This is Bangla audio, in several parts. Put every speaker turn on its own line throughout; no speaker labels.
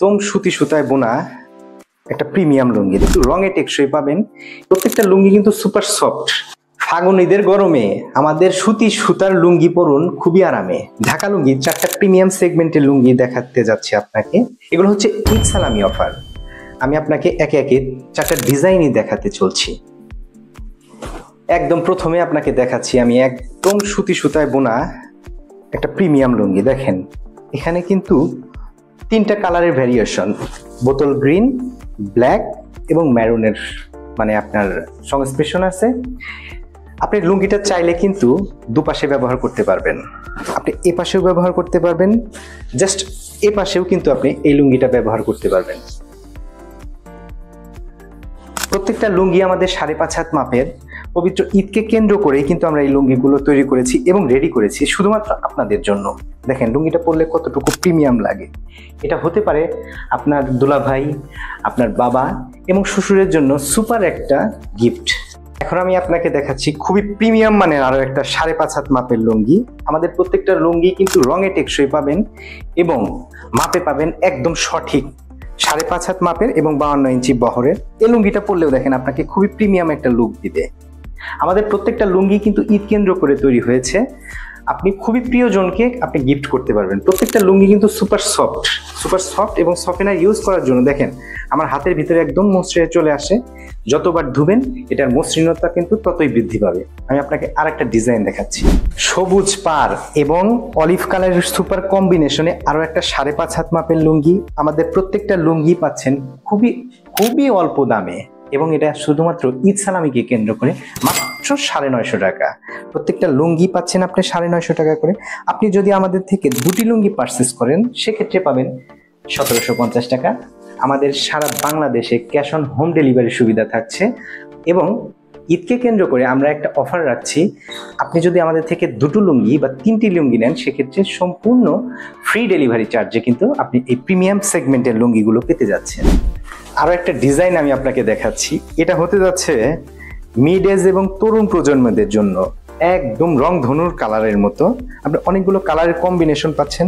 একদম সুতি সুতায় বোনা একটা প্রিমিয়াম লুঙ্গি, একটু রঙে টেকসই পাবেন। প্রত্যেকটা লুঙ্গি কিন্তু সুপার সফট। ফাগুন ঈদের গরমে আমাদের সুতি সুতার লুঙ্গি পরুন খুবই আরামে। ঢাকা লুঙ্গি 4টা প্রিমিয়াম সেগমেন্টের লুঙ্গি দেখাতে যাচ্ছি আপনাকে। এগুলো হচ্ছে ঈদ সালামি অফার। আমি আপনাকে একে একে 4টা ডিজাইনই দেখাতে চলছি। একদম প্রথমে আপনাকে দেখাচ্ছি আমি একদম সুতি সুতায় বোনা একটা প্রিমিয়াম লুঙ্গি। দেখেন এখানে কিন্তু 3টা কালারের ভ্যারিয়েশন, বোতল গ্রিন, ব্ল্যাক এবং ম্যারুনের মানে আপনার সংস্পেশন আছে। আপনি লুঙ্গিটা চাইলে কিন্তু দুপাশে ব্যবহার করতে পারবেন। আপনি এ পাশেও ব্যবহার করতে পারবেন, জাস্ট এ পাশেও কিন্তু আপনি এই লুঙ্গিটা ব্যবহার করতে পারবেন। প্রত্যেকটা লুঙ্গি আমাদের 5.5 হাত মাপের। পবিত্র ঈদকে কেন্দ্র করেই কিন্তু আমরা এই লুঙ্গিগুলো তৈরি করেছি এবং রেডি করেছি শুধুমাত্র আপনাদের জন্য। দেখেন লুঙ্গিটা পরলে কতটুকু প্রিমিয়াম লাগে। এটা হতে পারে আপনার দুলাভাই, আপনার বাবা এবং শ্বশুরের জন্য সুপার একটা গিফট। এখন আমি আপনাকে দেখাচ্ছি খুবই প্রিমিয়াম মানের আরো একটা 5.5 হাত মাপের লুঙ্গি। আমাদের প্রত্যেকটা লুঙ্গি কিন্তু রঙে টেকসই পাবেন এবং মাপে পাবেন একদম সঠিক 5.5 হাত মাপের এবং 52 ইঞ্চি বহরের। এই লুঙ্গিটা পরলেও দেখেন আপনাকে খুবই প্রিমিয়াম একটা লুক দিবে। আমাদের প্রত্যেকটা লুঙ্গি কিন্তু ঈদ কেন্দ্র করে তৈরি হয়েছে। আপনি খুবই প্রিয়জনকে আপনি গিফট করতে পারবেন। প্রত্যেকটা লুঙ্গি কিন্তু সুপার সফট এবং সফটওয়্যার ইউজ করার জন্য দেখেন আমার হাতের ভিতরে একদম মসৃণ চলে আসে। যতবার ধুবেন এটার মসৃণতা কিন্তু ততই বৃদ্ধি পাবে। আমি আপনাকে আরেকটা ডিজাইন দেখাচ্ছি। সবুজ পার এবং অলিভ কালারের সুপার কম্বিনেশনে আরো একটা 5.5 হাত মাপের লুঙ্গি। আমাদের প্রত্যেকটা লুঙ্গি পাচ্ছেন খুবই অল্প দামে এবং এটা শুধুমাত্র ঈদ সালামিকে কেন্দ্র করে মাত্র 950 টাকা। প্রত্যেকটা লুঙ্গি পাচ্ছেন আপনি 950 টাকা করে। আপনি যদি আমাদের থেকে 2টি লুঙ্গি পারচেস করেন সেক্ষেত্রে পাবেন 1750 টাকা। আমাদের সারা বাংলাদেশে ক্যাশ অন হোম ডেলিভারি সুবিধা থাকছে এবং ঈদকে কেন্দ্র করে আমরা একটা অফার রাখছি। আপনি যদি আমাদের থেকে 2টো লুঙ্গি বা 3টি লুঙ্গি নেন সেক্ষেত্রে সম্পূর্ণ ফ্রি ডেলিভারি চার্জে কিন্তু আপনি এই প্রিমিয়াম সেগমেন্টের লুঙ্গিগুলো পেতে যাচ্ছেন। আরো একটা ডিজাইন আমি আপনাকে দেখাচ্ছি। এটা হতে যাচ্ছে মিড এজ এবং তরুণ প্রজন্মদের জন্য একদম রং ধনুর কালারের মতো। আপনি অনেকগুলো কালারের কম্বিনেশন পাচ্ছেন।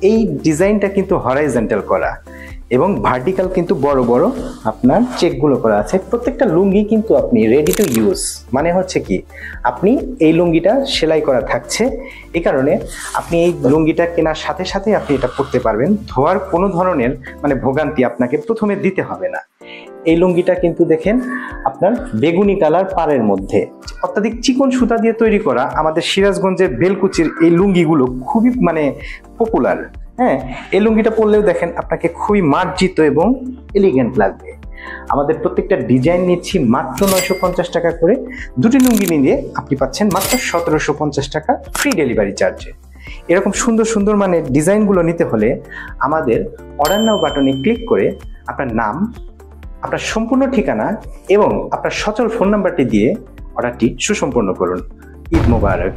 এই ডিজাইনটা কিন্তু হরাইজন্টাল করা এবং ভার্টিক্যাল কিন্তু বড় বড় আপনার চেকগুলো করা আছে। প্রত্যেকটা লুঙ্গি কিন্তু আপনি রেডি টু ইউজ, মানে হচ্ছে কি আপনি এই লুঙ্গিটা সেলাই করা থাকছে। এই কারণে আপনি এই লুঙ্গিটা কেনার সাথে সাথে আপনি এটা পরতে পারবেন। ধোয়ার কোনো ধরনের মানে ভোগান্তি আপনাকে প্রথমে দিতে হবে না। এই লুঙ্গিটা কিন্তু দেখেন আপনার বেগুনি কালার পাড়ের মধ্যে অত্যাধিক চিকন সুতা দিয়ে তৈরি করা। আমাদের সিরাজগঞ্জের বেলকুচির এই লুঙ্গিগুলো খুবই মানে পপুলার। হ্যাঁ, এই লুঙ্গিটা পরলেও দেখেন আপনাকে খুবই মার্জিত এবং এলিগেন্ট লাগবে। আমাদের প্রত্যেকটা ডিজাইন নিচ্ছি মাত্র 950 টাকা করে। 2টি লুঙ্গি নিয়ে আপনি পাচ্ছেন মাত্র 1750 টাকা ফ্রি ডেলিভারি চার্জে। এরকম সুন্দর সুন্দর মানে ডিজাইনগুলো নিতে হলে আমাদের অর্ডার নাও বাটনে ক্লিক করে আপনার নাম, আপনার সম্পূর্ণ ঠিকানা এবং আপনার সচল ফোন নাম্বারটি দিয়ে অর্ডারটি সুসম্পন্ন করুন। ঈদ মোবারক।